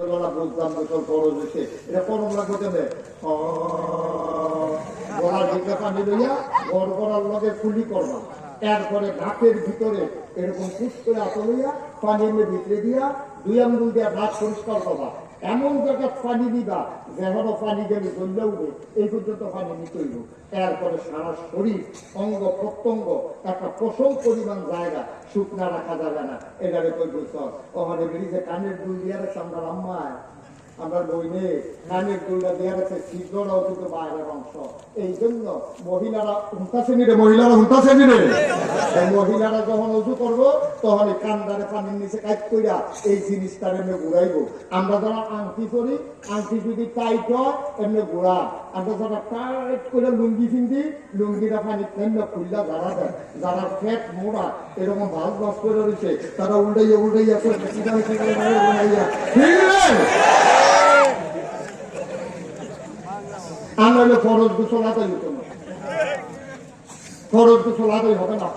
বুঝলাম গোসল ফরজ হয়েছে, এটা করম লাগবে কেমনে? গলার দিকে পানি লইয়া গড় গড়ার লগে কুলি করবা, এরপরে নাকের ভিতরে এরকম পুষ করে আতো লইয়া পানি এমনি ভিতরে দিয়া 2 আঙ্গুল দিয়া নাক পরিষ্কার করবা। এমন জায়গায় পানি দিবা যেন পানি গেলে জ্বললে উঠবে, এই পর্যন্ত পানি নিতে হইব। এরপরে সারা শরীর অঙ্গ প্রত্যঙ্গ একটা প্রসল পরিমাণ জায়গা শুকনা রাখা যাবে না, এটারে কই বুঝছ। ওখানে বেরিয়েছে কানের দুল দিয়া রাখছে আমরা আম্মায়, আমরা বইনে কানের দুলটা দিয়া রাখছে, শীঘ্ররাও কিন্তু বাইরের অংশ। এই জন্য মহিলারা উল্টাছে নিরে, মহিলারা উল্টাছে নিরে, মহিলারা যখন উঁচু করবো তখন এই কান্দারে পানির নিচে কাজ কইরা এই জিনিসটার এমনি ঘুরাইবো। আমরা যারা আংটি করি, আংটি যদি টাইট হয় এমনি ঘুরা, আমরা যারা টাইট করে লুঙ্গি ফিন্দি, লুঙ্গিটা পানি এমনি খুললা যারা দেয়, যারা ফ্যাট মোড়া এরকম ভাজ ভাজ করে রয়েছে তারা উল্টাইয়া উল্টাইয়া করে আনলে ফরজ গোসল আদায় হতো না, ফরজ গোসল আদায় হবে না।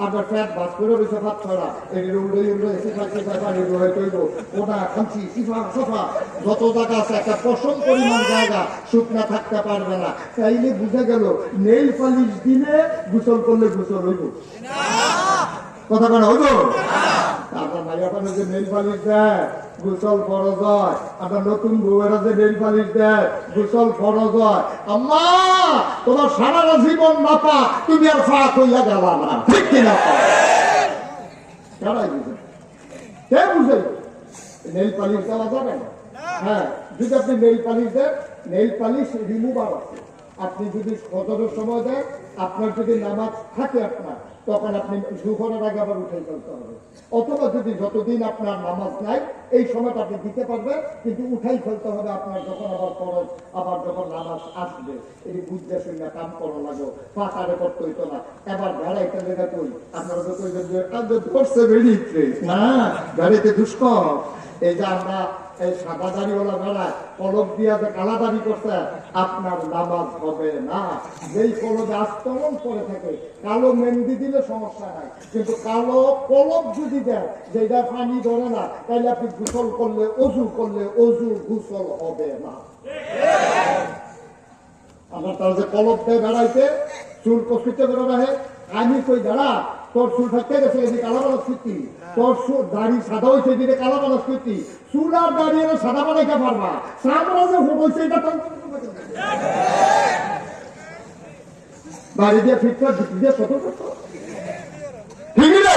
আপনার ফ্যাট বাস করে রয়েছে ভাত ছড়া, এগুলো উল্টে উল্টে পানি রয়ে তৈব, ওটা খামছি সিফা সফা যত জায়গা আছে একটা পশম পরিমাণ জায়গা শুকনা থাকতে পারবে না। তাইলে বুঝে গেল নেইল পালিশ দিলে গোসল করলে গোসল হইব, কথা কেন হইব? আপনার মাইয়া পানে যে নেইল পালিশ দেয় গোসল ফরজ হয়, আপনার নতুন বউয়েরা যে নেইল পালিশ দেয় গোসল ফরজ হয়। আম্মা তোমার সারা জীবন মাপা, তুমি আর ফাঁক হইয়া গেল না, ঠিক কিনা? কারাই বুঝে, কে বুঝে নেইল পালিশ দেওয়া যাবে না? হ্যাঁ, যদি আপনি নেইল পালিশ দেন, নেইল পালিশ রিমুভার আছে, আপনি যদি ফজরের সময় দেন, আপনার যদি নামাজ থাকে আপনার, তখন আপনি দুপুরের আগে আবার উঠে ফেলতে হবে। অথবা যদি যতদিন আপনার নামাজ নাই এই সময়টা আপনি দিতে পারবেন, কিন্তু উঠাই ফেলতে হবে আপনার যখন আবার ফরজ, আবার যখন নামাজ আসবে। এই বুঝতে শুনে কাম করা লাগো, পাতারে করতে হইতো না। এবার ভেড়াইতে লেগে কই আপনারা তো কইবেন যে ধরছে বেরিয়েছে না, গাড়িতে দুষ্কর। এই যে আমরা এই সাদা দাড়িওয়ালা বেড়া কলব দিয়া যে কালা দাড়ি করছে, আপনার নামাজ হবে না। যেই কলবে আস্তরণ করে থাকে, কালো মেহেন্দি দিলে সমস্যা নাই, কিন্তু কালো কলব যদি দেয় যেটা পানি ধরে না, তাহলে আপনি গোসল করলে অজু করলে অজু গোসল হবে না। আমরা তার যে কলব দেয় বেড়াইতে চুল কষিতে করে রাখে, আমি কই দাঁড়া তোর চুল থাকতে গেছে এদিকে কালা বানাস করতি, তোর দাড়ি সাদা হয়েছে এদিকে কালা বানাস করতি, চুল আর দাঁড়িয়ে সাদা বানাইতে পারবা, সাদা যে হয়েছে এটা বাড়ি দিয়ে ফিটফাট ঢুকি দিয়ে শত করতো, ঠিক আছে?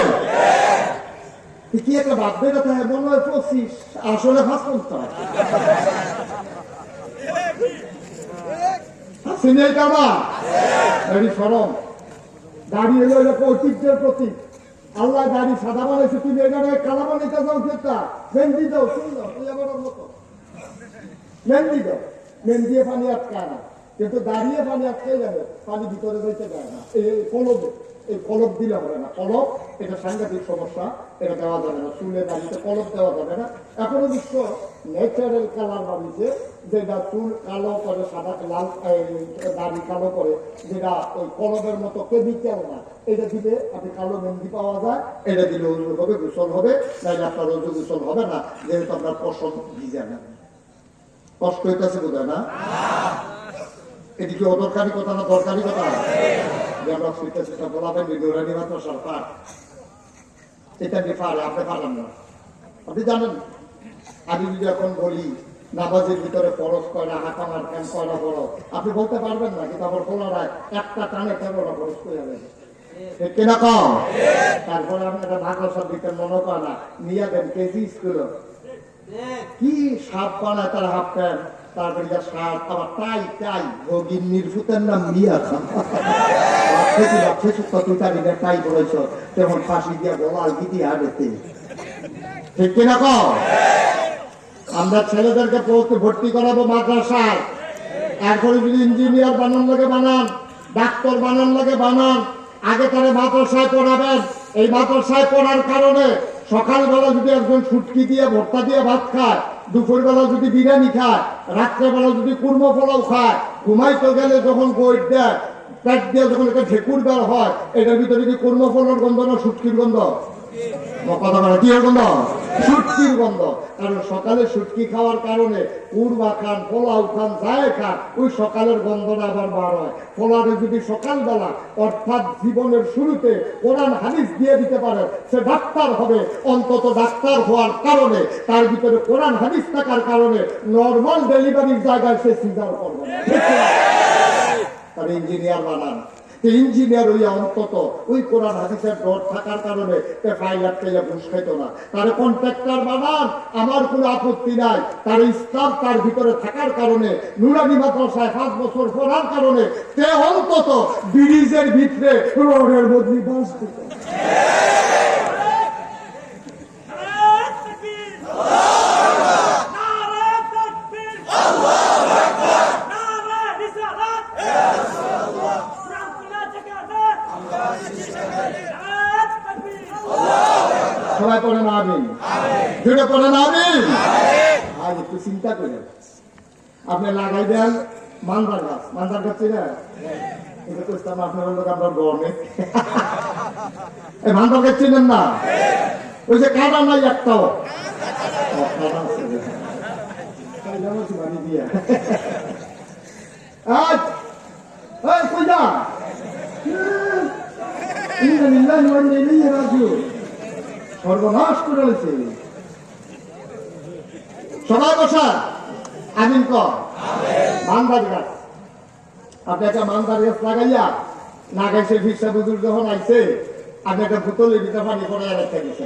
কি একটা বাধ্য কথা মনে হয় 25, আসলে 50 সিনিয়র কামা এটি সরম। দাড়ি এলো এলাকা ঐতিহ্যের প্রতীক। আল্লাহ দাড়ি সাদা বানাইছে, তুমি এখানে কালা বানাইতে যাও, সেটা মেহেন্দি দাও, সুন্দর তুই আবার মতো মেহেন্দি দাও, মেহেন্দি দিয়ে পানি আটকায় না, কিন্তু দাঁড়িয়ে পানি আটকে যাবে, পানি ভিতরে যাইতে দেয় না। এই কলবে, এই কলব দিলে হবে না, কলব এটা সাংঘাতিক সমস্যা, এটা দেওয়া যাবে না, চুলে দাঁড়িয়ে কলব দেওয়া যাবে না। এখনো বিশ্ব ন্যাচারাল কালার বানিয়েছে, যেটা চুল কালো করে, সাদা লাল দাড়ি কালো করে, যেটা ওই কলবের মতো কেমিক্যাল না, এটা দিলে আপনি কালো মেহেন্দি পাওয়া যায়, এটা দিলে অজু হবে, গোসল হবে, নাহলে আপনার অজু গোসল হবে না, যেহেতু আপনার পশম ভিজে না। কষ্ট হইতেছে বোধ হয় না? এদিকে অদরকারি কথা না দরকারি কথা? আমরা সুইটা সুইটা বলাবেন নুরানি মাদ্রাসার পাঠ, এটা আপনি পারে, আপনি পারেন না। আপনি জানেন আমি যদি এখন বলি নামাজের ভিতরে ফরজ কয়টা, হাঁটা মার কেন কয়টা ফরজ, আপনি বলতে পারবেন না, কিন্তু আবার বলারায় একটা টানে কেমন ফরজ করে যাবেন, ঠিক কিনা কম? তারপরে আপনারা মাদ্রাসার ভিতরে মনে করে না নিয়ে দেন কেজি স্কুল কি সাপ বানায় তারা হাফ প্যান্ট, তারপরে শার্ট, আবার টাই টাই ভগিন নির্ভূতের নাম মিয়া খান টাই করেছ তেমন ফাঁসি দিয়া বলাল দিদি হারেতে, ঠিক কিনা কম? আমরা ছেলেদেরকে ভর্তি করাবো মাদ্রাসায়, এরপরে যদি ইঞ্জিনিয়ার বানান লাগে বানান, ডাক্তার বানান লাগে বানান, আগে তারা মাদ্রাসায় পড়াবেন। এই মাদ্রাসায় পড়ার কারণে সকালবেলা যদি একজন ফুটকি দিয়ে ভর্তা দিয়ে ভাত খায়, দুপুরবেলা যদি বিরিয়ানি খায়, রাত্রেবেলা যদি কুর্মা পোলাও খায়, ঘুমাইতে গেলে যখন বই দেয় পেট দিয়ে যখন একটা ঢেকুর বের হয়, এটার ভিতরে কি কুর্মা পোলার গন্ধ না শুটকির গন্ধ? কথা বলা কি গন্ধ? শুটকির গন্ধ। কারণ সকালে শুটকি খাওয়ার কারণে কুরমা খান, পোলাও খান, যায় খান, ওই সকালের গন্ধটা আবার বার হয়। পোলারে যদি সকালবেলা অর্থাৎ জীবনের শুরুতে কোরআন হাদিস দিয়ে দিতে পারে, সে ডাক্তার হবে। অন্তত ডাক্তার হওয়ার কারণে, তার ভিতরে কোরআন হাদিস থাকার কারণে নর্মাল ডেলিভারির জায়গায় সে সিজার করবে না। তার ইঞ্জিনিয়ার বানান, ইঞ্জিনিয়ার হইয়া অন্তত ওই কোরআন হাদিসের ডর থাকার কারণে পাইলট পেয়ে ঘুষ খাইতো না। তার কন্ট্রাক্টর বানান, আমার কোনো আপত্তি নাই। তার ইসলাম তার ভিতরে থাকার কারণে, নুরানি মাদ্রাসায় 5 বছর পড়ার কারণে তে অন্তত ব্রিজের ভিতরে রোডের বদলি বাস দিত। সবাই পড়ে না আমিন, জুড়ে পড়ে না আমিন। আর একটু চিন্তা করেন, আপনি লাগাই দেন মান্দার গাছ। মান্দার গাছ চিনে এটা করতাম আপনার লোক আপনার গরমে এই মান্দার গাছ চিনেন না? ওই যে কাটা নাই একটাও সর্বনাশ করে রয়েছে। সবাই বসা আমিন কর। মান্দার গাছ, আপনি একটা মান্দার গাছ লাগাইয়া নাগাইছে ভিসা বুজুর যখন আইছে, আপনি একটা বোতলের ভিতরে পানি করে রেখে দিছে।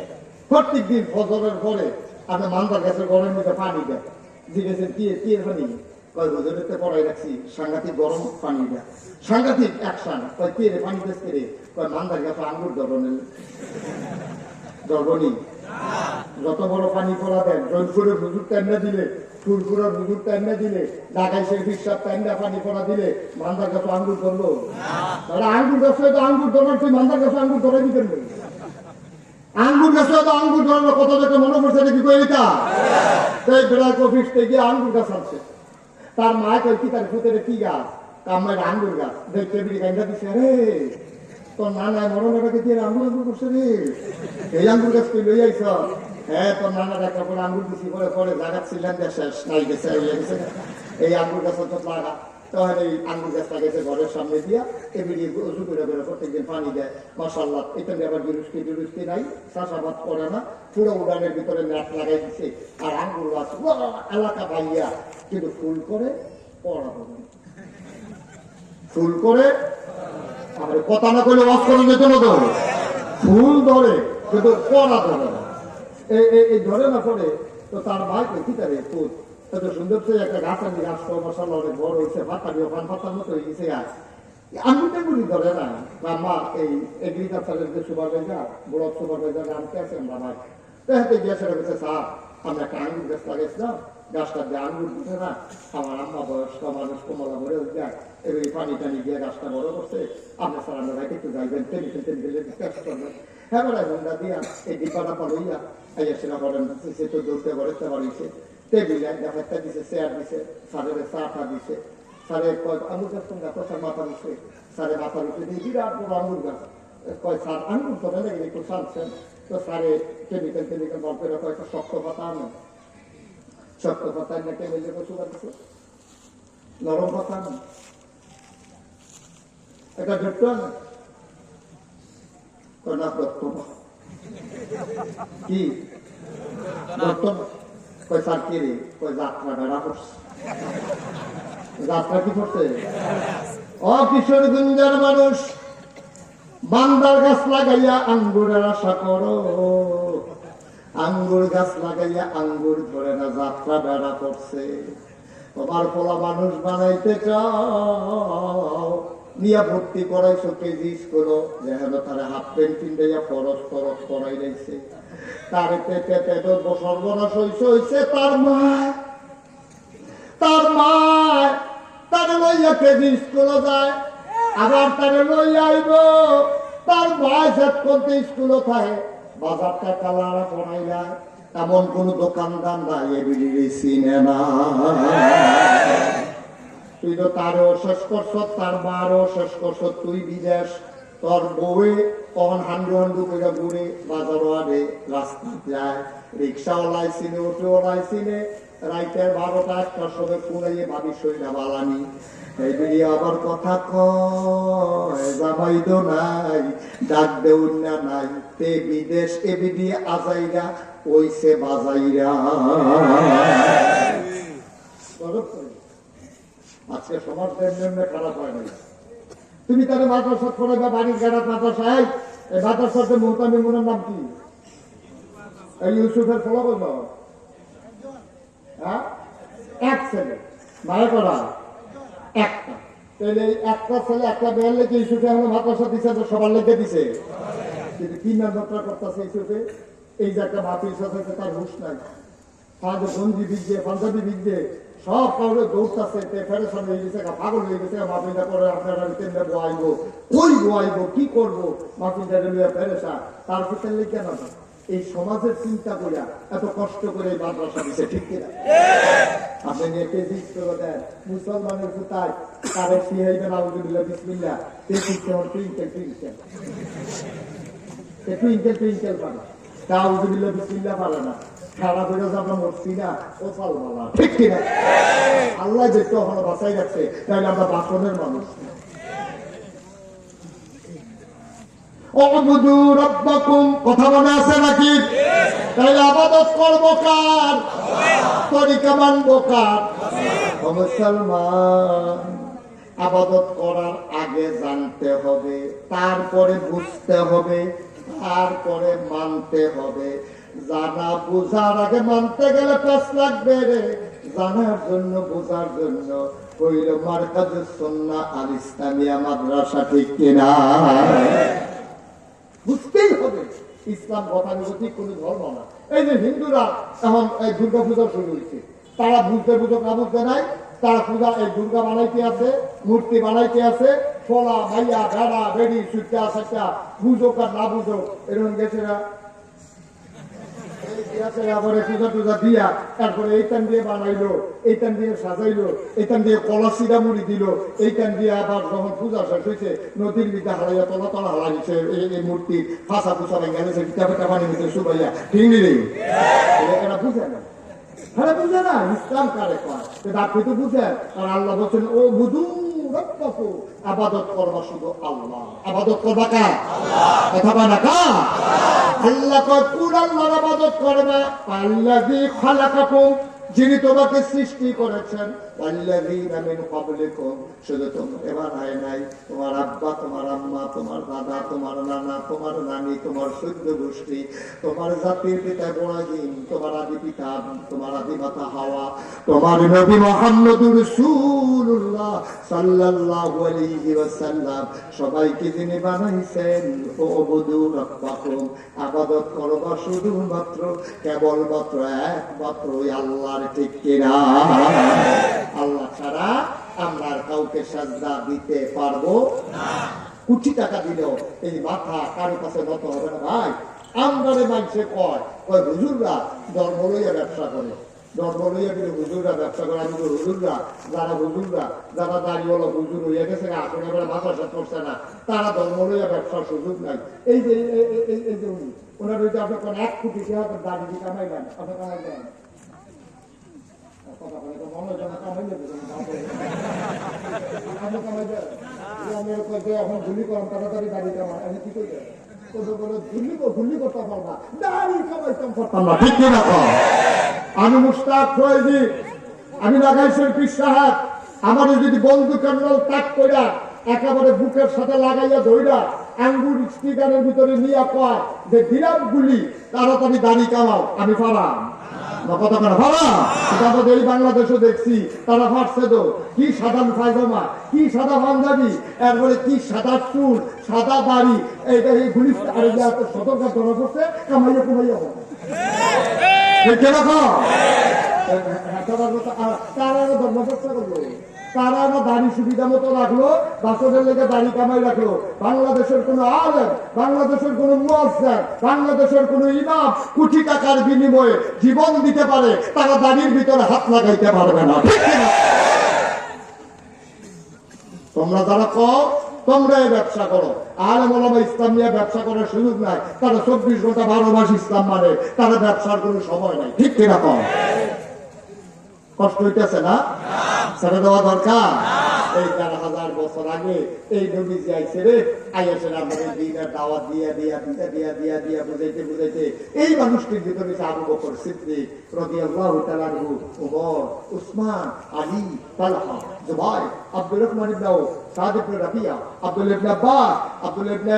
প্রত্যেক দিন ফজরের পরে আপনি মান্দার গাছের গরমের মধ্যে পানি দেন। জিজ্ঞেসেন কি কি পানি? কয় হুজুরেতে পড়াই রাখছি, সাংঘাতিক গরম পানি দেয়, সাংঘাতিক অ্যাকশন। কয় কে রে পানি দেশ কে রে? কয় মান্দার গাছে আঙ্গুর ধরনের দর্বনি। যত বড় পানি পড়া দেন, জয়পুরের হুজুর টাইমটা দিলে, ফুলপুরের হুজুর টাইমটা দিলে, ঢাকায় সেই বিশ্বাস টাইমটা পানি পড়া দিলে মান্দার গাছে আঙ্গুর ধরলো? তাহলে আঙ্গুর গাছে তো আঙ্গুর ধরার, তুই মান্দার গাছে আঙ্গুর ধরাই দিতেন। আঙ্গুর গাছে তো আঙ্গুর ধরার কথা দেখে মনে করছে নাকি কই এটা? সেই বেড়ায় অফিস থেকে আঙ্গুর গাছ আছে। তার মা কই কি তার ফুতের কি গাছ? কামার আঙ্গুর গাছ। দেখতে বিড়ি গাইন্দা দিছে, রে তোর নানা মরণটাকে দিয়ে আঙ্গুর আঙ্গুর করছে রে, এই আঙ্গুর গাছ তুই লই আইছ? হ্যাঁ, তোর নানা দেখা পরে আঙ্গুর দিছি, পরে পরে জায়গা ছিলেন শেষ নাই গেছে, এই আঙ্গুর গাছ তো লাগা। তখন এই আঙ্গুর গাছ লাগাইছে ঘরের সামনে দিয়া, এবিডি উঁচু করে করে প্রত্যেকদিন পানি দেয়। মাশাআল্লাহ, এটা আবার বিরুষ্টি নাই, চাষাবাদ করে না, পুরো উড়ানের ভিতরে ম্যাট লাগাই দিছে। আর আঙ্গুর গাছ এলাকা ভাইয়া, কিন্তু ফুল করে পড়া হবে, ফুল করে কথা না করলে ওয়াজ করে যেত না, ধরে ফুল ধরে কিন্তু পড়া ধরে না। এই ধরে না পড়ে তো তার ভাই কি তারে ফুল এত সুন্দর একটা গাছ আনি, গাছ তো মশাল্লা অনেক বড় হয়েছে, পাতা দিয়ে পান পাতার মতো হয়ে গেছে গাছ। আঙ্গুরটা গুলি ধরে না। মা এই এগ্রিকালচারের যে সুপারভাইজার, ব্লক সুপারভাইজার আনতে আছে আমরা ভাই, তো হাতে গিয়ে সেটা বলছে, স্যার আমরা একটা আঙ্গুর গাছ লাগাইছিলাম, গাছটা দিয়ে আঙ্গুর দিতে না, আমার আম্মা বয়স্ক মানুষ, কমলা ভরে যায়, এবার পানি টানি দিয়ে গাছটা বড় করছে, আপনার স্যার আমরা ভাইকে একটু যাইবেন, হ্যাঁ বেড়াই হুন্ডা দিয়া এই ডিপাটা পালইয়া আইয়া সেটা করেন, সে তো দৌড়তে গড়েতে পারিছে, টেবিলে একটা দিছে, চেয়ার দিছে, স্যারের চাটা দিছে, স্যারে কয় আঙ্গুর গাছ কোন গাছ? স্যার মাথা দিচ্ছে, স্যারে মাথা দিচ্ছে, বিরাট বড় আঙ্গুর গাছ। কয় স্যার আঙ্গুর তো লাগে একটু ছাড়ছেন, তো স্যারে কেমিক্যাল বল করে কয়েকটা শক্ত পাতা আনেন, শক্ত পাতা এনে টেবিলে কচু দিচ্ছে, নরম পাতা আনেন, একটা ঝুট্টু আনেন, না দত্ত কি দত্ত? কয় স্যার কি রে? কয় যাত্রা বেড়া করছে। যাত্রা কি করছে? ও কিশোরগঞ্জের মানুষ, বান্দার গাছ লাগাইয়া আঙ্গুরের আশা করো, আঙ্গুর গাছ লাগাইয়া আঙ্গুর ধরে না, যাত্রা বেড়া করছে। তোমার পোলা মানুষ বানাইতে চাও, নিয়া ভর্তি করাইছো কেজি স্কুল, যেন তারা হাফ প্যান্ট কিনতে ফরস ফরস করাই রয়েছে, তার পেটে পেটে সর্বনাশ হয়েছে। তার মা তারে লইয়া কেজি স্কুল যায়, আবার তারে লইয়া আইব, তার ভাই সেট করতে স্কুল থাকে, বাজারটা কালারা পড়াই যায়, এমন কোন দোকানদার নাই এগুলি চিনে না। তুই তো তারও শেষ করছ, তার মারও শেষ করছ, তুই বিদেশ, তোর বউয়ে কখন হান্ডু হান্ডু করে ঘুরে বাজার আনে রাস্তা যায় রিক্সাওয়ালাই চিনে অটোওয়ালাই চিনে রাইতের 12টা 1টার সময় পুরাইয়ে ভাবি শরীরা বালানি এই বেরিয়ে আবার কথা কয় জামাই তো নাই ডাক দেউন না নাই তে বিদেশ এ বিদিয়ে আজাইরা ওইসে বাজাইরা আজকে সমাজ এমনি খারাপ হয় নাই তুমি তাহলে মাদ্রাসা করে বা বাড়ির গাড়াত মাদ্রাসায় এই মাদ্রাসাতে মোহতামিমুনের নাম কি এই ইউসুফের ফলো বলবো হ্যাঁ এক ছেলে মায়ের করা একটা তাহলে একটা ছেলে একটা মেয়ের লেগে ইউসুফে এখন মাদ্রাসা দিছে সবার লেগে দিছে কিন্তু কি নামটা করতেছে ইউসুফে এই যে একটা মাফির সাথে তার হুশ নাই ফাঁদে গঞ্জি বিদ্যে পাঞ্জাবি বিদ্যে সব কাউরে দৌড়তেছে ফেরেশন হয়ে গেছে পাগল হয়ে গেছে মাফিটা করে আপনারা কেমনে বোয়াইবো কই বোয়াইবো কি করবো মাফিটা নিয়ে ফেরেশা তার ভিতরে লিখে না এই সমাজের চিন্তা করিয়া এত কষ্ট করে এই মাদ্রাসা দিছে ঠিক কিনা আপনি নিয়ে কেজি করে দেন মুসলমানের কোথায় তারে শিহাইবেন আউযুবিল্লাহ বিসমিল্লাহ টুইঙ্কেল পারে তা আউযুবিল্লাহ বিসমিল্লাহ পারে না খারাপ হয়ে যাবে আমরা মরছি না ও সালমালা ঠিক কিনা আল্লাহ যেহেতু এখনো বাঁচাই রাখছে তাহলে আমরা বাসনের মানুষ অবুদু রব্বাকুম কথা মনে আছে নাকি তাই আবাদত করব কার তরিকা মানব কার মুসলমান আবাদত করার আগে জানতে হবে তারপরে বুঝতে হবে তারপরে মানতে হবে জানা বুঝার আগে মানতে গেলে পেশ লাগবে রে জানার জন্য বোঝার জন্য হইল মারকাজুস সুন্নাহ আল ইসলামিয়া মাদ্রাসা ঠিক কিনা বুঝতেই হবে ইসলাম গতানুগতিক কোন ধর্ম না এই যে হিন্দুরা এখন এই দুর্গা পূজা শুরু হয়েছে তারা বুঝতে বুঝুক না বুঝতে নাই তারা পূজা এই দুর্গা বানাইতে আছে মূর্তি বানাইতে আছে ফলা ভাইয়া ভেড়া বেড়ি সুটা সাটা বুঝুক আর না বুঝুক এরকম গেছে না পূজা টুজা দিয়া তারপরে এইটান দিয়ে বানাইলো এইটান দিয়ে সাজাইলো এইটান দিয়ে কলসিরা মুড়ি দিল এইটান দিয়ে আবার যখন পূজা শেষ হয়েছে নদীর বিদ্যা হারাইয়া তলা তলা হারাইছে এই মূর্তি ফাঁসা ফুসা ভেঙে গেছে পিঠা পিঠা পানি দিতে শুকাইয়া ঠিক নেই এটা বুঝে না হ্যাঁ বুঝে না ইসলাম কারে কয় আপনি তো বুঝেন আর আল্লাহ বলছেন ও বুধু আবাদত করবা শুধু আল্লাহ আবাদত করবা কার কথা বলা কার আল্লাহ কয় কোন আল্লাহর আবাদত করবা আল্লাযী খালাকাকুম যিনি তোমাকে সৃষ্টি করেছেন ওয়াল্লাযীনা মিন ক্বাবলিকুম শুধু তোমরা বানায় নাই তোমার আব্বা তোমার আম্মা তোমার দাদা তোমার নানা তোমার নানি তোমার সৈন্য গোষ্ঠী তোমার জাতির পিতা ইব্রাহিম তোমার আদি পিতা তোমার আদি মাতা হাওয়া তোমার নবী মুহাম্মদুর রাসূলুল্লাহ সাল্লাল্লাহু আলাইহি ওয়াসাল্লাম সবাইকে যিনি বানাইছেন ওবুদু রাব্বাকুম ইবাদত করবা শুধুমাত্র কেবলমাত্র একমাত্র আল্লাহর ঠিক কিনা আল্লাহ ছাড়া আমরা কাউকে সাজদা দিতে পারবো না কোটি টাকা দিলেও এই মাথা কারো কাছে নত হবে না ভাই আমদারে মানুষে কয় কয় হুজুররা ধর্ম লইয়া ব্যবসা করে ধর্ম লইয়া কিন্তু হুজুররা ব্যবসা করে আমি হুজুররা যারা দাঁড়িয়ে হুজুর হইয়া গেছে আসলে মাথা সাথ করছে না তারা ধর্ম লইয়া ব্যবসার সুযোগ নাই এই যে এই যে ওনার ওই যে আপনার 1 কোটি টাকা দাঁড়িয়ে কামাইলেন আপনি কামাইলেন এখন গুলি করাম তাড়াতাড়ি দাঁড়িয়ে কামাই আমি কি করি আমি মুশতাক ফয়েজি আমি লাগাইছি পীর সাহেব আমার যদি বন্ধু কেন্দ্র ত্যাগ কইরা একেবারে বুকের সাথে লাগাইয়া ধইরা আঙ্গুর স্টিকারের ভিতরে নিয়ে কয় যে দিলাম গুলি তাড়াতাড়ি দাড়ি কামাও আমি পারাম কথা কেন ভাবা এই বাংলাদেশও দেখছি তারা ফাটছে তো কি সাদা পায়জামা কি সাদা পাঞ্জাবি এরপরে কি সাদা চুল সাদা দাড়ি এইটা এই গুলি সতর্ক ধরা করছে কামাইয়া কুমাইয়া তারা ধর্ম চর্চা করবো তারা দাড়ি সুবিধা মতো রাখলো বাসনের লেগে দাড়ি কামাই রাখলো বাংলাদেশের কোন আলেম বাংলাদেশের কোন মুয়াজ্জিন বাংলাদেশের কোন ইমাম কোটি টাকার বিনিময়ে জীবন দিতে পারে তারা দাড়ির ভিতরে হাত লাগাইতে পারবে না তোমরা যারা কও তোমরাই ব্যবসা করো। আলেম ওলামা ইসলাম নিয়ে ব্যবসা করার সুযোগ নাই, তারা 24 ঘন্টা 12 মাস ইসলাম মানে, তারা ব্যবসার কোনো সময় নাই। ঠিক কিরকম? কষ্ট হইতেছে না? ছেড়ে দেওয়া দরকার। এই 4000 বছর আগে এই নবীজি আইছে রে, আইয়াছেন আমাদের দ্বীনের দাওয়াত দিয়া বুঝাইতে বুঝাইতে এই মানুষটির ভিতরে আবু বকর সিদ্দিক রাদিয়াল্লাহু তাআলা আনহু, ওমর, উসমান, আলী, তালহা, জুবাইর, আব্দুর রহমান ইবনে আউফ, সাদ ইবনে রাবিয়া, আব্দুল্লাহ ইবনে আব্বাস, আব্দুল্লাহ ইবনে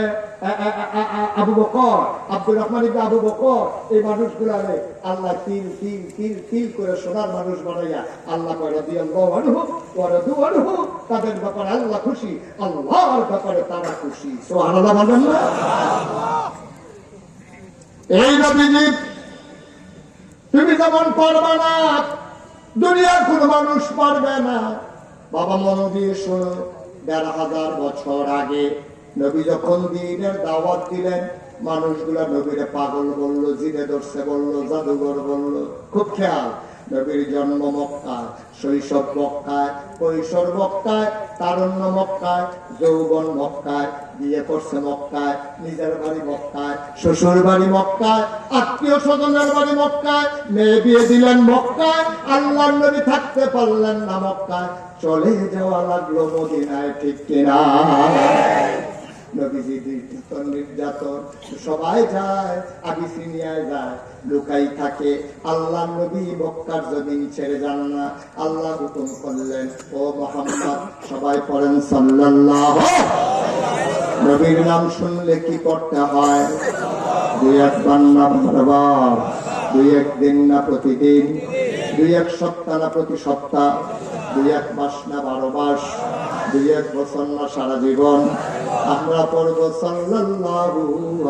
আবু বকর, আব্দুর রহমান ইবনে আবু বকর, এই মানুষগুলারে আল্লাহ তিল তিল তিল তিল করে সোনার মানুষ বানাইয়া আল্লাহ কয় রাদিয়াল্লাহু আনহু ওয়া রাদু আনহু, তাদের ব্যাপারে আল্লাহ খুশি, আল্লাহর ব্যাপারে তারা খুশি। সুবহানাল্লাহ বলেন না? এই নবীজি তুমি যেমন পারবে না, দুনিয়ার কোন মানুষ পারবে না। বাবা মন দিয়ে শোনো, 1500 বছর আগে নবী যখন দ্বীনের দাওয়াত দিলেন, মানুষগুলা নবীরে পাগল বললো, জিনে ধরছে বললো, জাদুঘর বললো। খুব খেয়াল, নবীর জন্ম মক্কায়, শৈশব মক্কায়, কৈশোর মক্কায়, তারুণ্য মক্কায়, যৌবন মক্কায়, বিয়ে করছে মক্কায়, নিজের বাড়ি মক্কায়, শ্বশুর বাড়ি মক্কায়, আত্মীয় স্বজনের বাড়ি মক্কায়, মেয়ে বিয়ে দিলেন মক্কায়। আল্লাহর নবী থাকতে পারলেন না মক্কায়, চলে যাওয়া লাগলো মদিনায়। ঠিক কিনা? নবীজি নির্যাতন, সবাই যায়, আবিসিনিয়ায় যায়, লুকাই থাকে। আল্লাহ নবী মক্কার জমিন ছেড়ে যান না। আল্লাহ হুকুম করলেন, ও মুহাম্মদ, সবাই পড়েন সাল্লাল্লাহু। নবীর নাম শুনলে কি করতে হয়? 2-1 বার না বারবার, 2-1 দিন না প্রতিদিন, 2-1 সপ্তাহ না প্রতি সপ্তাহ, 2-1 মাস না 12 মাস, 2-1 বছর না সারা জীবন। আমরা পড়ব সাল্লাল্লাহু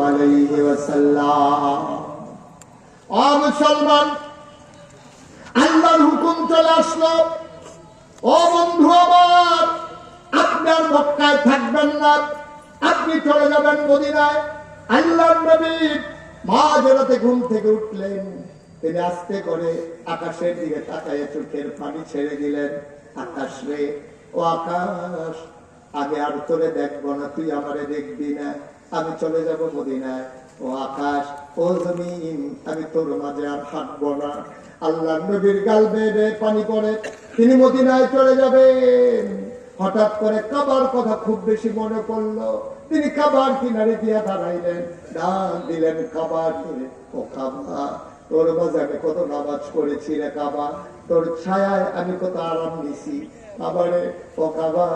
আলাইহি ওয়াসাল্লাম। ও মুসলমান, আল্লাহর হুকুম চলে আসলো। ও বন্ধু আমার, আপনি আর মক্কায় থাকবেন না, আপনি চলে যাবেন মদিনায়। আল্লাহর নবী মাঝরাতে ঘুম থেকে উঠলেন, তিনি আস্তে করে আকাশের দিকে তাকায় চোখের পানি ছেড়ে দিলেন। আকাশ রে, ও আকাশ, আমি আর তোরে দেখবো না, তুই আমারে দেখবি না, আমি চলে যাব মদিনায়। ও আকাশ, ও জমিন, আমি তোর মাঝে আর হাঁটবো না। আল্লাহ নবীর গাল বেয়ে পানি পড়ে, তিনি মদিনায় চলে যাবেন। হঠাৎ করে কাবার কথা খুব বেশি মনে পড়লো, তিনি কাবার কিনারে দিয়া দাঁড়াইলেন, ডাক দিলেন কাবার কিনে, ও কাবা, তোর মাঝে আমি কত নামাজ পড়েছি রে কাবা, তোর ছায়ায় আমি কত আরাম নিছি। কাবারে, ও কাবা,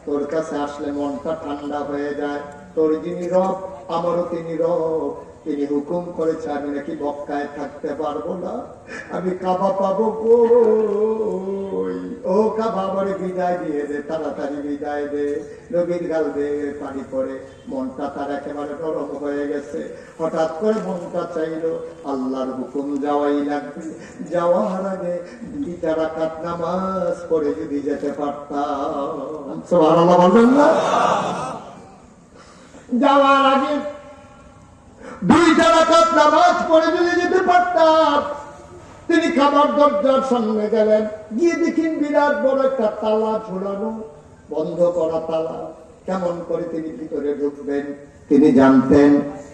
তোর কাছে আসলে মনটা ঠান্ডা হয়ে যায়। তোর যিনি রব, আমারও তিনি রব, তিনি হুকুম করেছে আমি নাকি মক্কায় থাকতে পারবো না, আমি কাবা পাবো কই? ও কাবা, আমারে বিদায় দিয়ে দে, তাড়াতাড়ি বিদায় দে। নবীর গাল বেয়ে পানি পড়ে, মনটা তার একেবারে নরম হয়ে গেছে। হঠাৎ করে মনটা চাইলো আল্লাহর হুকুম যাওয়াই লাগবে। যাওয়ার আগে 2 রাকাত নামাজ পড়ে যদি যেতে পারতাম। সুবহানাল্লাহ বলবেন না? যাওয়ার আগে 2 রাকাত নামাজ পড়ে যদি যেতে পারতাম। তিনি খাবার দরজার সামনে গেলেন, গিয়ে দেখেন বিরাট বড় একটা তালা ঝোলানো, বন্ধ করা তালা। কেমন করে তিনি ভিতরে ঢুকবেন? তিনি জানতেন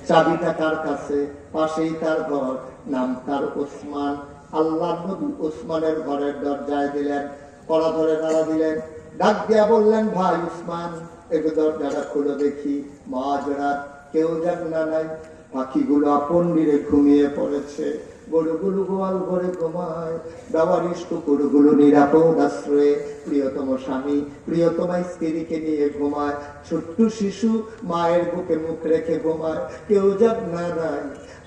চাবিটা কার কাছে, পাশেই তার ঘর, নাম তার উসমান। আল্লাহ নবী উসমানের ঘরের দরজায় দিলেন, কড়া ধরে নাড়া দিলেন, ডাক দিয়া বললেন, ভাই উসমান, একটু দরজাটা খুলে দেখি। মাঝরাত, কেউ জানা নাই, পাখিগুলো আপন নিরে ঘুমিয়ে পড়েছে, গরুগুলো গোয়াল ঘরে ঘুমায়, ব্যবহারিস কুকুরগুলো নিরাপদ আশ্রয়ে প্রিয়তম স্বামী প্রিয়তমা স্ত্রীকে নিয়ে ঘুমায়, ছোট্ট শিশু মায়ের বুকে মুখ রেখে ঘুমায়, কেউ জানা নাই।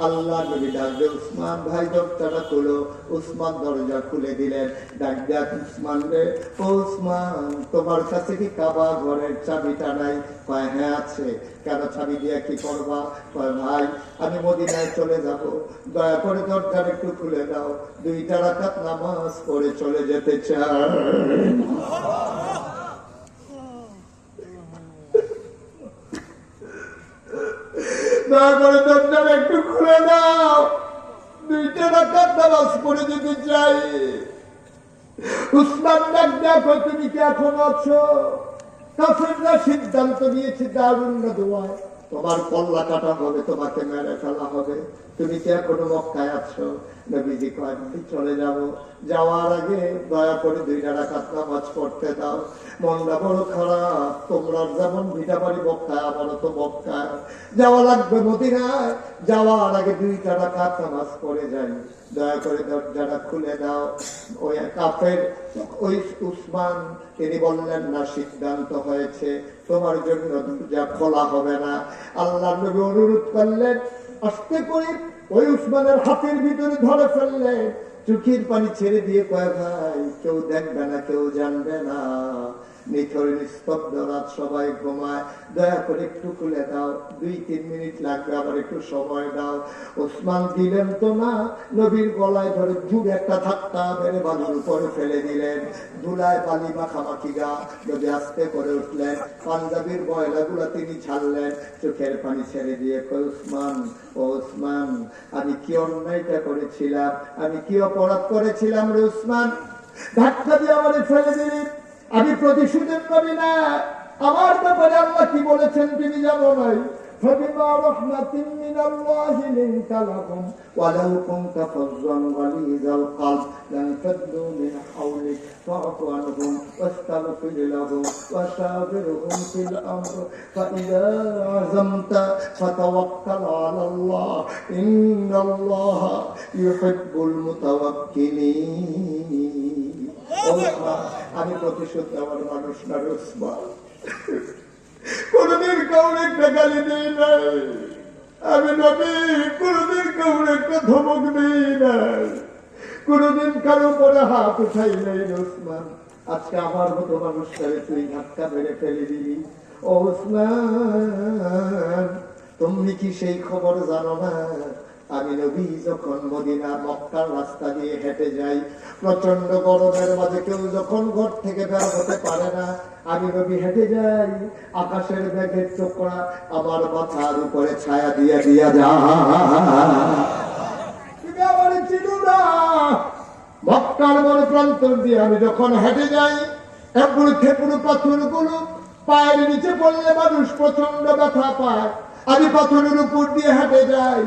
আল্লাহ নবী ডাকবে, উসমান ভাই দরজাটা খুলো। উসমান দরজা খুলে দিলেন, ডাক দেখ, উসমান রে, ও উসমান, তোমার কাছে কি কাবা ঘরের চাবিটা নাই? কয়, হ্যাঁ আছে। কেন, চাবি দিয়ে কি করবা? কয়, ভাই আমি মদিনায় চলে যাব, দয়া করে দরজাটা একটু খুলে দাও, 2 রাকাত নামাজ পড়ে চলে যেতে চাই। দয়া করে দরজাটা একটু খুলে দাও, 2 রাকাত নামাজ পড়ে যেতে চাই। উসমান ডাক দেখো, তুমি কি এখন আছো? কাফেররা সিদ্ধান্ত নিয়েছে দারুণ দোয়ায় তোমার কল্লা কাটা হবে, তোমাকে মেরে ফেলা হবে। তুমি কি এখনো মক্কায় আছো? নবীজি কয় চলে যাব, যাওয়ার আগে দয়া করে 2 রাকাত নামাজ পড়তে দাও। মনটা বড় খারাপ, তোমরা যেমন ভিটা বাড়ি মক্কায়, আমারও তো মক্কায় যাওয়া লাগবে মদিনায়, যাওয়ার আগে 2 রাকাত নামাজ পড়ে যাই, দয়া করে দরজাটা খুলে দাও। ওই কাফের ওই উসমান তিনি বললেন না, সিদ্ধান্ত হয়েছে তোমার জন্য দরজা খোলা হবে না। আল্লাহ নবী অনুরোধ করলেন, আস্তে করে ওই উসমানের হাতের ভিতরে ধরে ফেললেন, চোখের পানি ছেড়ে দিয়ে কয় ভাই কেউ দেখবে না, কেউ জানবে না, নিথর নিস্তব্ধ রাত, সবাই ঘুমায়, দয়া করে একটু খুলে দাও, 2-3 মিনিট লাগবে, আবার একটু সময় দাও। ওসমান দিলেন তো না, নবীর গলায় ধরে জুড়ে একটা ধাক্কা মেরে বালুর উপরে ফেলে দিলেন। ধুলায় বালি মাখামাখি গা, নবী আস্তে করে উঠলেন, পাঞ্জাবির ময়লাগুলা তিনি ছাড়লেন, চোখের পানি ছেড়ে দিয়ে কয় উসমান, ও উসমান, আমি কি অন্যায়টা করেছিলাম, আমি কি অপরাধ করেছিলাম রে উসমান? ধাক্কা দিয়ে আমারে ফেলে দিলি, আমি প্রতিশোধের করি না। আমার ব্যাপারে আল্লাহ কি বলেছেন তুমি জানো নাই? فبما رحمة من الله لنت لهم ولو كنت فظا غليظ القلب لانفضوا من حولك فاعف عنهم واستغفر لهم وشاورهم في الأمر فإذا عزمت فتوكل على الله إن الله يحب المتوكلين. আমি প্রতিশোধ দেওয়ার মানুষ না উসমান, কোনদিন কাউরে একটা গালি দিই নাই, আমি নবী কোনদিন কাউরে একটা ধমক দিই নাই, কোনদিন কারো পরে হাত উঠাই নাই উসমান। আজকে আমার মতো মানুষটারে তুই ধাক্কা মেরে ফেলে দিলি। ও উসমান, তুমি কি সেই খবর জানো না? আমি নবী যখন মদিনা মক্কার রাস্তা দিয়ে হেঁটে যাই, প্রচন্ড গরমের মাঝে কেউ যখন ঘর থেকে বের হতে পারে না, আমি নবী হেঁটে যাই, আকাশের মেঘের টুকরা আমার মাথার উপরে ছায়া দিয়ে দিয়া যা। তুমি আমার চিনো না, মক্কার বড় প্রান্তর দিয়ে আমি যখন হেঁটে যাই, এপুরো খেপুরো পাথরগুলো পায়ের নিচে পড়লে মানুষ প্রচন্ড ব্যথা পায়। আমি পাথরের উপর দিয়ে হেঁটে যাই,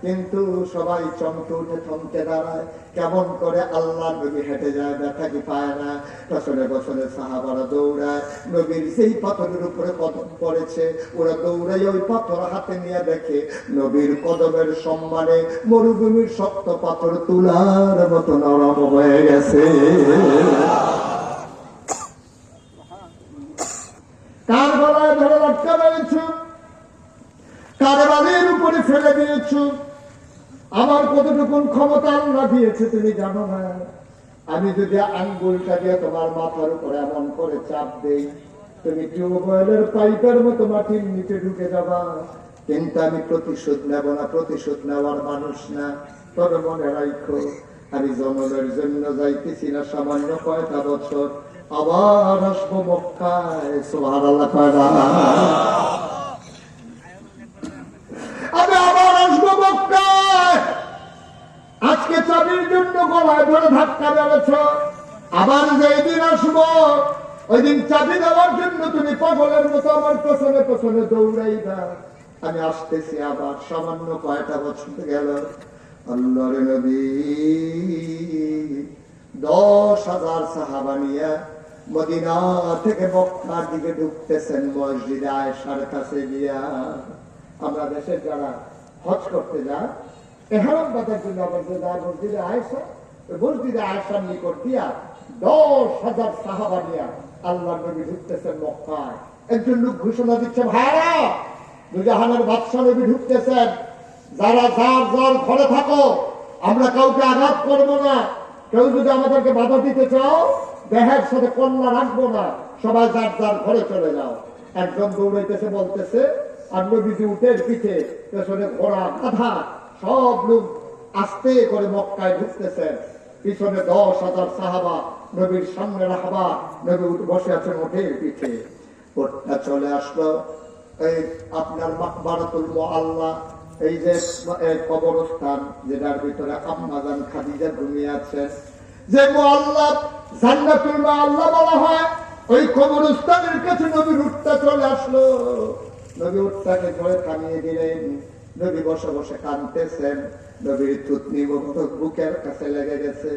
কিন্তু সবাই চমকে উঠে থমকে দাঁড়ায়, কেমন করে আল্লাহ নবী হেঁটে যায়, ব্যথা কি পায় না। বছরে বছরে সাহাবারা দৌড়ায়, নবীর সেই পাথরের উপরে কদম পড়েছে, ওরা দৌড়াই ওই পাথর হাতে নিয়ে দেখে নবীর কদমের সম্মানে মরুভূমির শক্ত পাথর তুলার মতো নরম হয়ে গেছে। কার গলায় ধরে লটকা মেরেছ, কার বালির উপরে ফেলে দিয়েছ, আমার কতটুকু ক্ষমতা আল্লাহ দিয়েছে তুমি জানো না? আমি যদি আঙ্গুলটা দিয়ে তোমার মাথার উপরে এমন করে চাপ দেই, তুমি টিউবওয়েলের পাইপের মতো মাটির নিচে ঢুকে যাবা, কিন্তু আমি প্রতিশোধ নেব না, প্রতিশোধ নেওয়ার মানুষ না। তবে মনে রাখো, আমি জনগণের জন্য যাইতেছি না সামান্য কয়টা বছর, আবার আসবো মক্কায়। সুবহানাল্লাহ। আমি আবার আসবো মক্কায়। আজকে চাবির জন্য গলায় ধরে ধাক্কা মেরেছ, আবার যেদিন আসবো ওই দিন চাবি দেওয়ার জন্য তুমি পাগলের মতো আমার পেছনে পেছনে দৌড়াইবা। আমি আসতেছি আবার, সামান্য কয়টা বছর গেল, আল্লাহর নবী 10,000 সাহাবা নিয়ে মদিনা থেকে মক্কার দিকে ঢুকতেছেন মসজিদে আয়েশার কাছে গিয়া। আমরা দেশের যারা হজ করতে যায়, এহরাম বাঁধার জন্য আমাদের যায় মসজিদে আয়েশা, মসজিদে আয়েশার নিকট দিয়া 10,000 সাহাবা নিয়া আল্লাহর নবী ঢুকতেছেন মক্কায়। একজন লোক ঘোষণা দিচ্ছে, ভাইরা দুজাহানের বাদশা নবী ঢুকতেছেন, যারা যার যার ঘরে থাকো, আমরা কাউকে আঘাত করবো না, কেউ যদি আমাদেরকে বাধা দিতে চাও দেহের সাথে কন্যা রাখবো না, সবাই যার যার ঘরে চলে যাও। একজন দৌড়াইতেছে, বলতেছে, আর নবীজি উটের পিঠে, পেছনে ঘোড়া গাধা, সব লোক আস্তে করে মক্কায় ঢুকতেছেন। পিছনে 10,000 সাহাবা, নবীর সামনে রাহবা, নবী বসে আছেন উটের পিঠে। ওটা চলে আসলো এই আপনার মাকবারাতুল মুআল্লা, এই যে কবরস্থান যেটার ভিতরে আম্মা জান খাদিজা ঘুমিয়ে আছেন, যে মুআল্লা জান্নাতুল মুআল্লা বলা হয়। ওই কবরস্থানের কাছে নবীর উটটা চলে আসলো। নবী উটটাকে ধরে থামিয়ে দিলেন। নবী বসে বসে কাঁদতেছেন। নবীর থুতনি বুকের কাছে লেগে গেছে,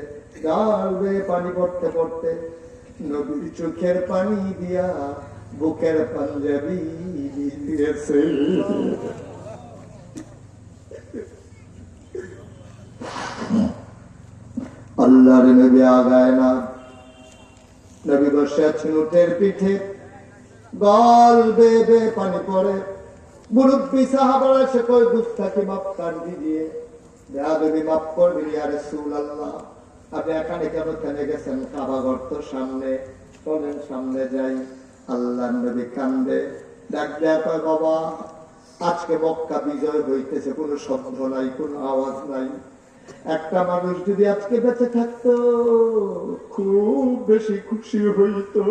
গাল বেয়ে পানি পড়তে পড়তে নবীর চোখের পানি দিয়া বুকের পাঞ্জাবি দিয়েছে। আল্লাহর নবী আগায় না। নবী বসে আছেন উটের পিঠে, গাল বেয়ে বেয়ে পানি পড়ে। মুরব্বী সাহাবারা সে কই গুস্তাখি মাফ কর দিজিয়ে, বেয়াদবি মাফ করবেন ইয়া রাসূলুল্লাহ। আপনি এখানে কেন থেমে গেছেন? কাবা ঘর তো সামনে, চলেন সামনে যাই। আল্লাহর নবী কান্দে, ডাক দেয়া কয়, বাবা আজকে মক্কা বিজয় হইতেছে, কোনো শব্দ নাই, কোনো আওয়াজ নাই। একটা মানুষ যদি আজকে বেঁচে থাকতো খুব বেশি খুশি হইতো।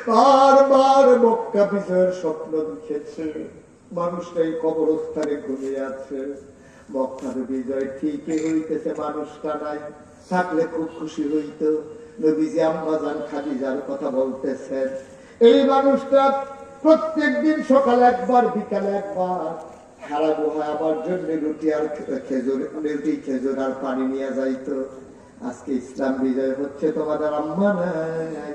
বারবার মক্কা বিজয়ের স্বপ্ন দেখেছে, মানুষটাই কবরস্থানে ঘুমিয়ে আছে। মক্কার বিজয় ঠিকই হইতেছে, মানুষটা নাই, থাকলে খুব খুশি হইতো। নবীজি আম্মাজান খাদিজার কথা বলতেছেন, এই মানুষটা প্রত্যেক দিন সকালে একবার বিকালে একবার হারা গুহায় আমার জন্য রুটি আর খেজুর আর পানি নিয়ে যাইতো। আজকে ইসলাম বিজয় হচ্ছে, তোমাদের আম্মা নাই।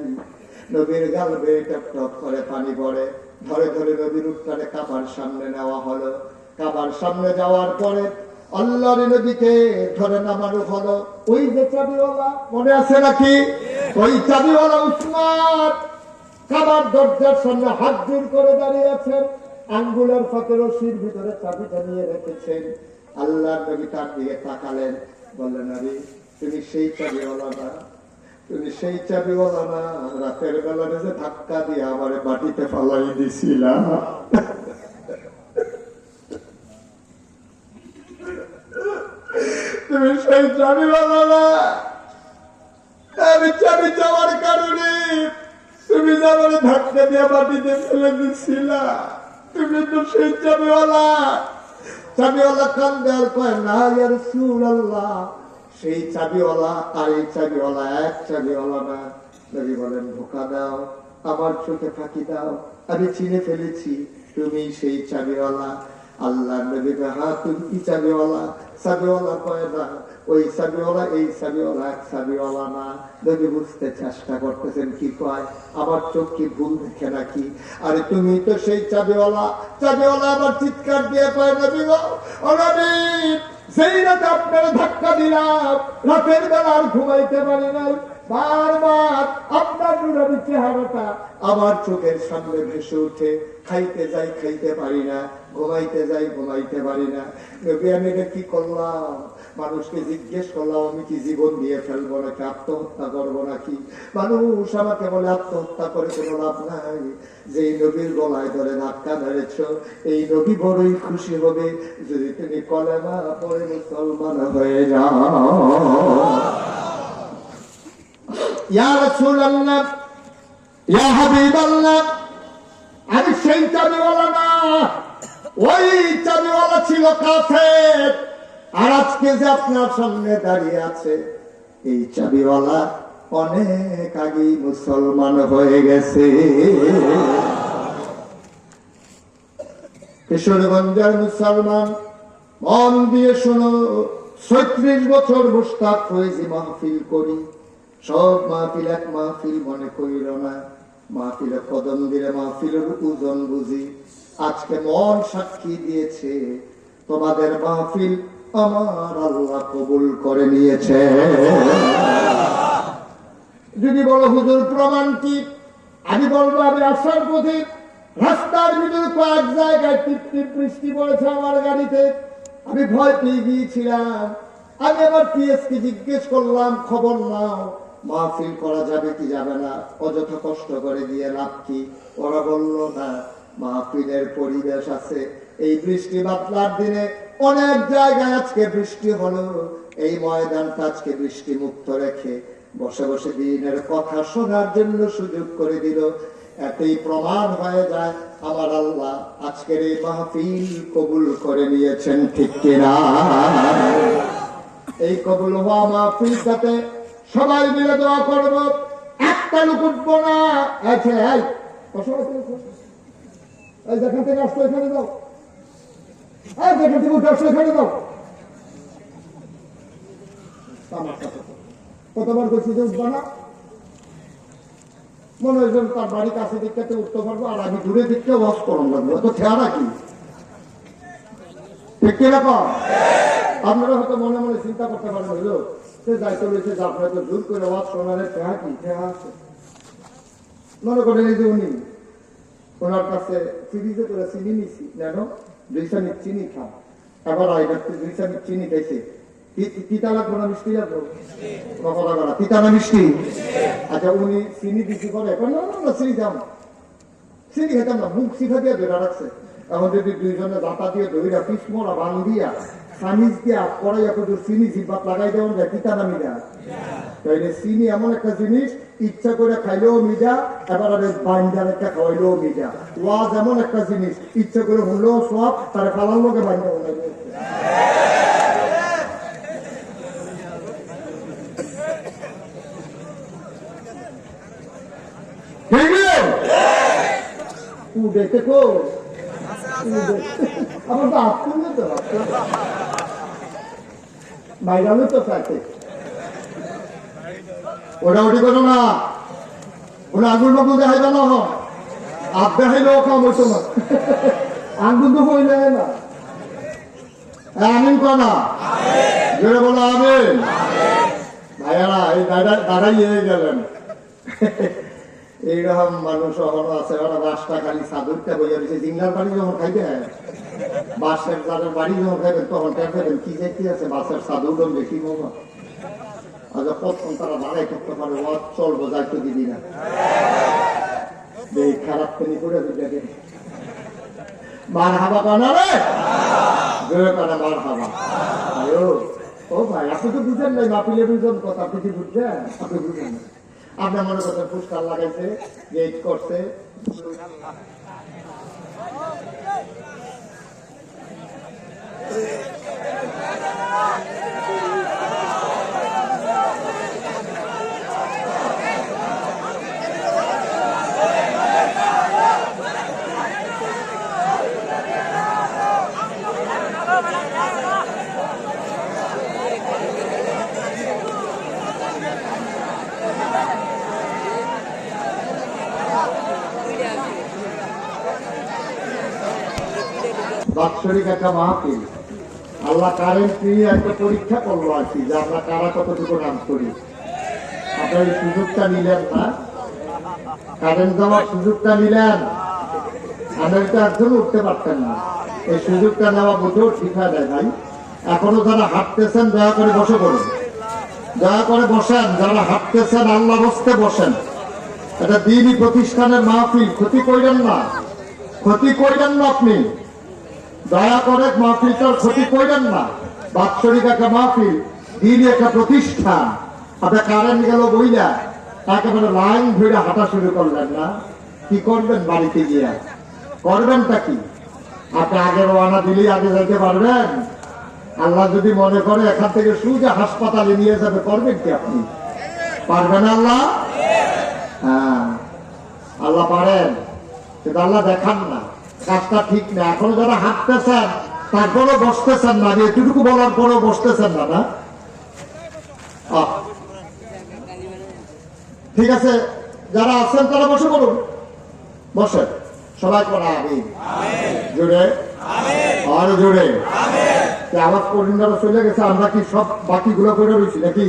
নবীর গাল বেয়ে টপ টপ করে পানি পড়ে। ধরে ধরে নবীর উঠটানে কাবার সামনে নেওয়া হলো। কাবার সামনে যাওয়ার পরে আল্লাহর নবীকে ধরে নামানো হলো। ওই যে চাবিওয়ালা, মনে আছে নাকি? ওই চাবিওয়ালা উসমান কাবার দরজার সামনে হাত জোর করে দাঁড়িয়ে আছেন, আঙ্গুলের ফাঁকে রশির ভিতরে চাবিটা নিয়ে রেখেছেন। আল্লাহর নবী তার দিকে তাকালেন, বললেন, নবী তুমি সেই চাবিওয়ালা না? তুমি সেই চাবিওয়ালা না রাতের বেলা যে ধাক্কা দিয়ে আমার মাটিতে ফালাই দিছিলা? তুমি সেই চাবিওয়ালা না? আমি চাবি যাওয়ার কারণে তুমি আমার ধাক্কা দিয়ে মাটিতে ফেলে দিছিলা। তুমি তো সেই চাবিওয়ালা। চাবিওয়ালা কান দেওয়ার কয়, না ইয়া রাসূলুল্লাহ, সেই চাবিওয়ালা আর এই চাবিওয়ালা এক চাবিওয়ালা না। নবী বলেন, ধোঁকা দাও, আমার চোখে ফাঁকি দাও, আমি চিনে ফেলেছি তুমি সেই চাবিওয়ালা। আল্লাহ নবী কয়, হ্যাঁ তুমি কি চাবিওয়ালা? চাবিওয়ালা কয় না, ওই চাবিওয়ালা এই চাবিওয়ালা এক চাবিওয়ালা না। নবী বুঝতে চেষ্টা করতেছেন কি কয়, আমার চোখ কি ভুল দেখে নাকি? আরে তুমি তো সেই চাবিওয়ালা। চাবিওয়ালা আবার চিৎকার দিয়ে কয়, নবী গো, ও নবী, সেই রাতে আপনার ধাক্কা দিলাম, রাতের বেলা আর ঘুমাইতে পারি নাই। বারবার আপনার নুরানি চেহারাটা আমার চোখের সামনে ভেসে উঠে। খাইতে যাই খাইতে পারি না, ঘুমাইতে যাই ঘুমাইতে পারি না। নবী আমি এটা কি করলাম? মানুষকে জিজ্ঞেস করলাম, আমি কি জীবন দিয়ে ফেলবো নাকি আত্মহত্যা করবো নাকি? মানুষ আমাকে বলে আত্মহত্যা করে কোনো লাভ নাই। যে নবীর গলায় ধরে ধাক্কা ধরেছ, এই নবী বড়ই খুশি হবে যদি তুমি কলেমা পড়ে মুসলমান হয়ে যাও। ইয়া রাসূলুল্লাহ, ইয়া হাবিবাল্লাহ, আমি সেই চাবিওয়ালা না, ওই চাবিওয়ালা ছিল কাফের। আর আজকে যে আপনার সামনে দাঁড়িয়ে আছে, এই চাবিওয়ালা অনেক আগে মুসলমান হয়ে গেছে। কিশোরগঞ্জের মুসলমান, মন দিয়ে শোনো, ৩৬ বছর মুশতাক ফয়েজি মাহফিল করি। সব মাহফিল এক মাহফিল মনে করিল না, মাহফিলে কদম দিলে মাহফিলের ওজন বুঝি। আজকে মন সাক্ষী দিয়েছে, তোমাদের মাহফিল আমার আল্লাহ কবুল করে নিয়েছে। যদি বলো হুজুর প্রমাণ কি, আমি বলবো আমি আসার পথে রাস্তার ভিতরে কয়েক জায়গায় টিপ টিপ বৃষ্টি পড়েছে আমার গাড়িতে। আমি ভয় পেয়ে গিয়েছিলাম। আমি আমার পিএসকে জিজ্ঞেস করলাম, খবর নাও, মাহফিল করা যাবে কি যাবে না, অযথা কষ্ট করে দিয়ে লাভ কি? ওরা বলল না, মাহফিলের পরিবেশ আছে। এই বৃষ্টি বাদলার দিনে অনেক জায়গায় আজকে বৃষ্টি হলো, এই ময়দানটা আজকে বৃষ্টি মুক্ত রেখে বসে বসে দিনের কথা শোনার জন্য সুযোগ করে দিল। এতেই প্রমাণ হয়ে যায় আমার আল্লাহ আজকের এই মাহফিল কবুল করে নিয়েছেন, ঠিক কিনা? এই কবুল হওয়া মাহফিলটাতে সবাই মিলে দোয়া করবো, একটা লোক উঠবো না। আচ্ছা এই যেখান থেকে আসতো এখানে দাও, যেখান থেকে উঠে আসতো এখানে দাও। কতবার বলছি যে উঠবা না? মনে হয় তার বাড়ি কাছে দিকটাতে উঠতে পারবো, আর আমি দূরে দিকটা ওয়াশ করুন লাগবো, তো খেয়াল রাখি। ঠিক কিরকম? আপনারা হয়তো মনে মনে চিন্তা করতে পারেন, হইলো সে দায়িত্ব রয়েছে যে আপনার তো জোর করে ওয়াশ করার খেয়া কি খেয়া আছে। মনে করেন এই যে উনি ওনার কাছে ফ্রিজে করে চিনি নিচ্ছি, জানো 2 চামচ চিনি খা, এবার আইবার 2 চামচ চিনি খাইছে, তিতা লাগবো না মিষ্টি লাগবো? তিতা না মিষ্টি? আচ্ছা উনি চিনি দিচ্ছি করে না চিনি দাম, চিনি খেতাম না, মুখ শিখা দিয়ে ধরে রাখছে। এখন যদি দুইজনে দাঁতা দিয়ে দইরা পিসমরা বান দিয়া সামিজ দিয়া পরে চিনি জিব্বাত লাগাই দেওয়া যায়, তিতা না মিডা? তাইলে চিনি এমন একটা জিনিস, ইচ্ছা করে খাইলেও মিডা, এবার বাইন্ডার একটা খাওয়াইলেও মিডা। ওয়াজ এমন একটা জিনিস, ইচ্ছা করে হলেও সব, তারা খালার লোকে বাইন্ডা বানাইবে। দেখো আমার তো আসতেন তো বাইরে তো থাকে, ওটা ওটি করো না, ওরা আগুন বাগুন দেখাইবে না, আপ দেখাইলেও কাম হইতো না, আগুন তো হয়ে যায় না। আমিন কনা জোরে বলো আমিন। ভাইয়ারা এই দাঁড়াইয়ে গেলেন, এইরকম মানুষ এখনো আছে, ওরা বাসটা খালি সাদুরটা বইয়া দিচ্ছে। জিংলার বাড়ি যখন খাইবে, বাসের যাদের বাড়ি যখন খাইবেন তখন দেখবেন কি যে কি আছে, বাসের সাদুরও বেশি বাবা। আচ্ছা প্রথম তারা দাঁড়াই করতে পারে, ও চলবো যাইতে দিবি না, এই খারাপ পেনি করে দিবে। মার হাবা কানা রে, জোরে কানা মার হাবা। ও ভাই আপনি তো বুঝেন নাই, মাপিলে বুঝেন কথা, আপনি কি বুঝছেন? আপনি বুঝেন না, আপনার মনে করছেন পুরস্কার লাগাইছে, গেট করছে। বাৎসরিক একটা মাহফিল, আল্লাহ কারেন্ট নিয়ে একটা পরীক্ষা করলো আর কি, যে আমরা কারা কতটুকু নাম করি। আপনার এই সুযোগটা নিলেন না, কারেন্ট দেওয়ার সুযোগটা নিলেন, আমাদের তো একজন উঠতে পারতেন না, এই সুযোগটা নেওয়া মোটেও ঠিক হয় না ভাই। এখনো যারা হাঁটতেছেন দয়া করে বসে পড়ুন, দয়া করে বসেন, যারা হাঁটতেছেন আল্লাহ বসতে বসেন। এটা দিনই প্রতিষ্ঠানের মাহফিল, ক্ষতি করেন না, ক্ষতি করেন না, আপনি দয়া করে মাহফিলটার ক্ষতি করেন না। বাৎসরিক একটা মাহফিল, দিনই একটা প্রতিষ্ঠান, আপনার কারেন্ট গেল বইলা একেবারে লাইন ধরে হাঁটা শুরু করলেন না, কি করবেন? বাড়িতে গিয়ে করবেনটা কি? আপনি আগে রওনা দিলেই আগে যাইতে পারবেন? আল্লাহ যদি মনে করে এখান থেকে সোজা হাসপাতালে নিয়ে যাবে, করবেন কি আপনি? পারবেন আল্লাহ? হ্যাঁ আল্লাহ পারেন, কিন্তু আল্লাহ দেখান না, কাজটা ঠিক না। এখনো যারা হাঁটতেছেন তারপরও বসতেছেন না, এটুকু বলার পরেও বসতেছেন না, না ঠিক আছে, যারা আছেন তারা বসে পড়ুন, বসেন সবাই করা আমিন জোরে, আর জোরে আওয়াজ করিন্দারা চলে গেছে, আমরা কি সব বাকিগুলো করে রয়েছি নাকি?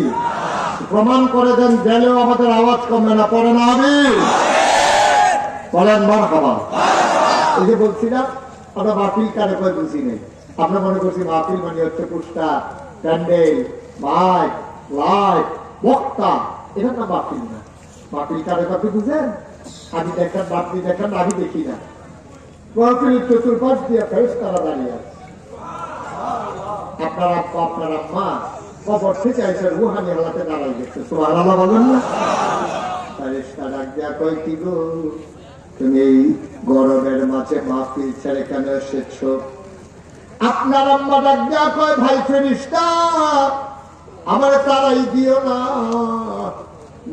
প্রমাণ করে দেন, গেলেও আমাদের আওয়াজ কমে না, পড়ে না আমিন বলেন মারহাবা। এই যে বলছিলাম আমরা মাহফিল কারে করে বুঝি নেই, আমরা মনে করছি মাহফিল মানে হচ্ছে পুস্টার, প্যান্ডেল, মাইক, লাইট, বক্তা, এটা না মাহফিল না। মাহফিল কারে আপনি বুঝেন? আমি দেখেন, আপনি দেখেন, আমি দেখি না। মাহফিল চতুর্পাশ দিয়ে ফেরেশতারা দাঁড়িয়ে আছে, আপনার আব্বা আপনার আম্মা কবর থেকে এসে রুহানি হালাতে দাঁড়াই গেছে, সুবহানাল্লাহ বলেন না? ফেরেশতা ডাক দিয়া কয়, কি গো তুমি এই গরমের মাঝে মাহফিল ছেড়ে কেন এসেছ? আপনার আম্মা ডাক দিয়া কয়, ভাই ফেরেশতা আমার তারাই দিও না,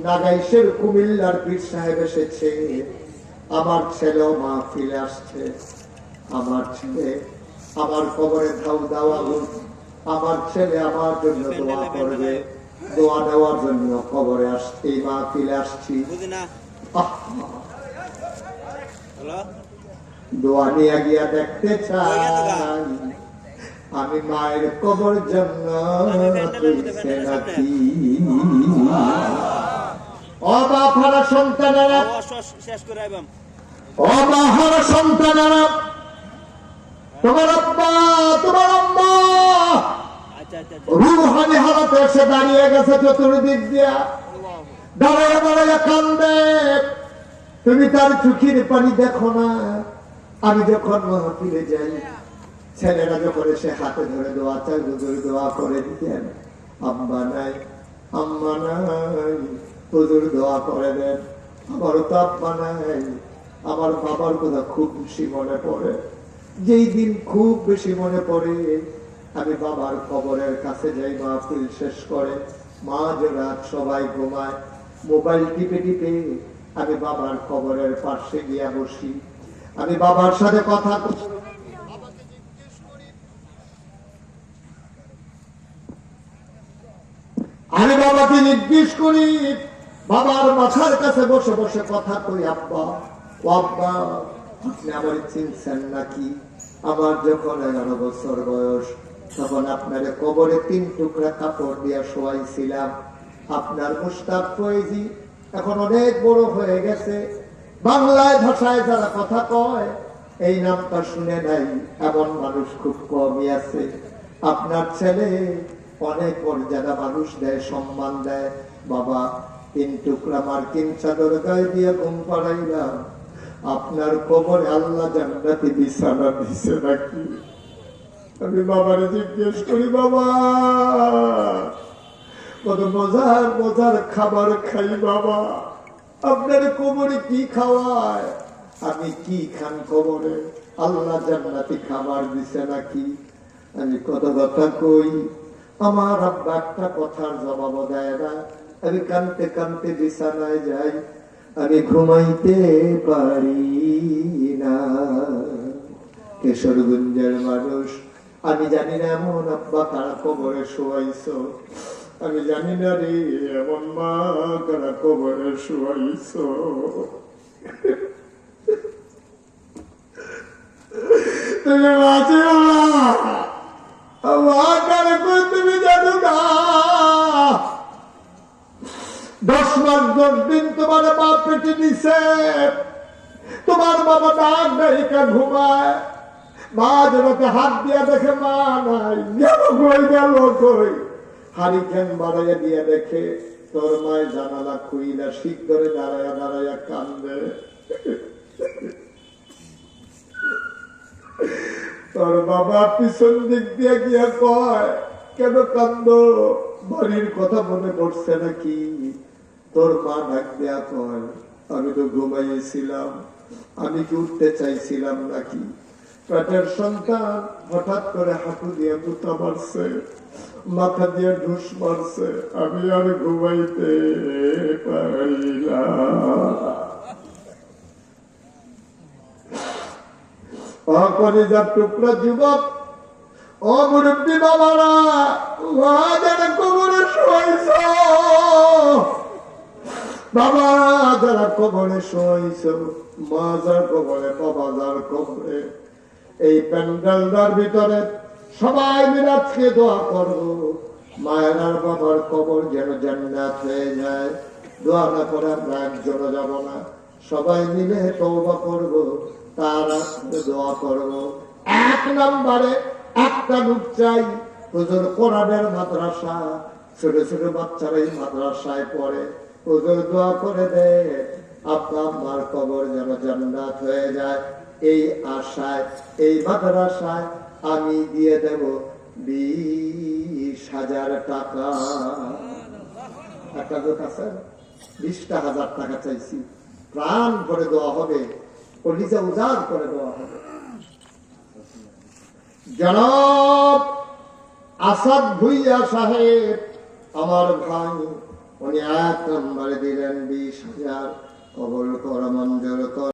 নাগাইশের কুমিল্লার পীর সাহেব এসেছে, আমার ছেলেও মাহফিলে আসছে। আমার ছেলে আমার কবরে ধাউ দেওয়া, আমার ছেলে আমার জন্য দোয়া করবে, দোয়া দেওয়ার জন্য কবরে আসতে মাহফিলে আসছি। দোয়া নিয়ে গিয়া দেখতে চাই আমি মায়ের কবর জন্য নাকি। অবাহারা সন্তানেরা, অবাহারা সন্তানেরা, তোমার আব্বা তোমার আম্মা রুহানি হালাতে এসে দাঁড়িয়ে গেছে চতুর্দিক দিয়া, দাঁড়ায় দাঁড়ায় কান্দে। তুমি তার চোখের পানি দেখো না। আমি যখন মাহফিলে যাই, ছেলেরা যখন এসে হাতে ধরে দোয়া চাই, হুজুর দোয়া করে দিতেন। আম্মা নাই, আম্মা নাই, হুজুর দোয়া করে দেন। আমারও তো আব্বা নাই। আমার বাবার কথা খুব বেশি মনে পড়ে। যেই দিন খুব বেশি মনে পড়ে, আমি বাবার কবরের কাছে যাই মাহফিল শেষ করে, মা রাত সবাই ঘুমায়, মোবাইল টিপে টিপে আমি বাবার কবরের পাশে গিয়া বসি। আমি বাবার সাথে কথা আমি বাবাকে জিজ্ঞেস করি, বাবার মাথার কাছে বসে বসে কথা কই, আব্বা ও আব্বা আপনি আমার চিনছেন নাকি? আমার যখন 11 বছর বয়স, তখন আপনার কবরে 3 টুকরা কাপড় দিয়া শোয়াইছিলাম। আপনার মুশতাক ফয়েজি এখন অনেক বড় হয়ে গেছে, বাংলায় ভাষায় যারা কথা কয় এই নামটা শুনে নাই এমন মানুষ খুব কমই আছে। আপনার ছেলে অনেক মর্যাদা মানুষ দেয়, সম্মান দেয়। বাবা 3 টুকরা মার্কিন চাদর গায়ে দিয়ে ঘুম পাড়াইলাম, আপনার কবরে আল্লাহ জান্নাতি বিছানা দিছে নাকি? আমি বাবারে জিজ্ঞেস করি, বাবা কত মজার মজার খাবার খাই বাবা, আপনার কবরে কি খাওয়ায়? আমি কি খান কবরে? আল্লাহ জান্নাতি খাবার দিছে নাকি? আমি কত কথা কই, আমার আব্বা একটা কথার জবাব দেয় না। আমি কানতে কানতে বিছানায় যাই, আমি ঘুমাইতে পারি না। কিশোরগঞ্জের মানুষ, আমি জানি না এমন আব্বা কারা কবরে শোয়াইছো, আমি জানি না রে এমন মা কারা কবরে শোয়াইছো। তুমি বাঁচি তুমি জানো না, 10 মাস 10 দিন তোমার মা পেটে দিছে, তোমার বাবা ডাক ডাইকা ঘুমায়, মা জনকে হাত দিয়া দেখে মা নাই, গেল কই গেল কই, হারিকেন বাড়াইয়া দিয়ে দেখে তোর মায় জানালা খুইলা শীত ধরে দাঁড়াইয়া দাঁড়াইয়া কান্দে। তোর বাবা পিছন দিক দিয়ে গিয়া কয়, কেন কান্দ? বাড়ির কথা মনে পড়ছে নাকি? তোর মা ডাক দিয়া কয়, আমি তো ঘুমাইয়েছিলাম, আমি কি উঠতে চাইছিলাম নাকি? পেটের সন্তান হঠাৎ করে হাঁটু দিয়ে গুতা মারছে, মাথা দিয়ে ঢুস মারছে, আমি আর ঘুমাইতে পারিলাম। কলিজার টুকরা যুবক, ও মুরব্বী বাবারা, যারা কবরে শোয়াইছ, বাবা যারা কবরে শোয়াইছ, মা যার কবরে, বাবা যার কবরে, এই প্যান্ডেলটার ভিতরে সবাই মিলে আজকে দোয়া করবো, মায়ের আর বাবার কবর যেন জান্নাত হয়ে যায়। দোয়া না করে আমরা একজনও যাব না, সবাই মিলে তওবা করবো, তার দোয়া করবো। 1 নম্বরে একটা লোক চাই, হুজুর কোরআনের মাদ্রাসা, ছোট ছোট বাচ্চারা এই মাদ্রাসায় পড়ে, হুজুর দোয়া করে দে আপনার মার কবর যেন জান্নাত হয়ে যায়। এই আশায় এই মাদ্রাসায় আমি দিয়ে দেব 20,000 টাকা। একটা লোক আছে 20,000 টাকা চাইছি, প্রাণ করে দেওয়া হবে, কলিজা উজাড় করে দেওয়া হবে। জনাব আসাদ ভুইয়া সাহেব আমার ভাই, উনি 1 নম্বরে দিলেন 20,000। কবুল কর, মঞ্জুর কর।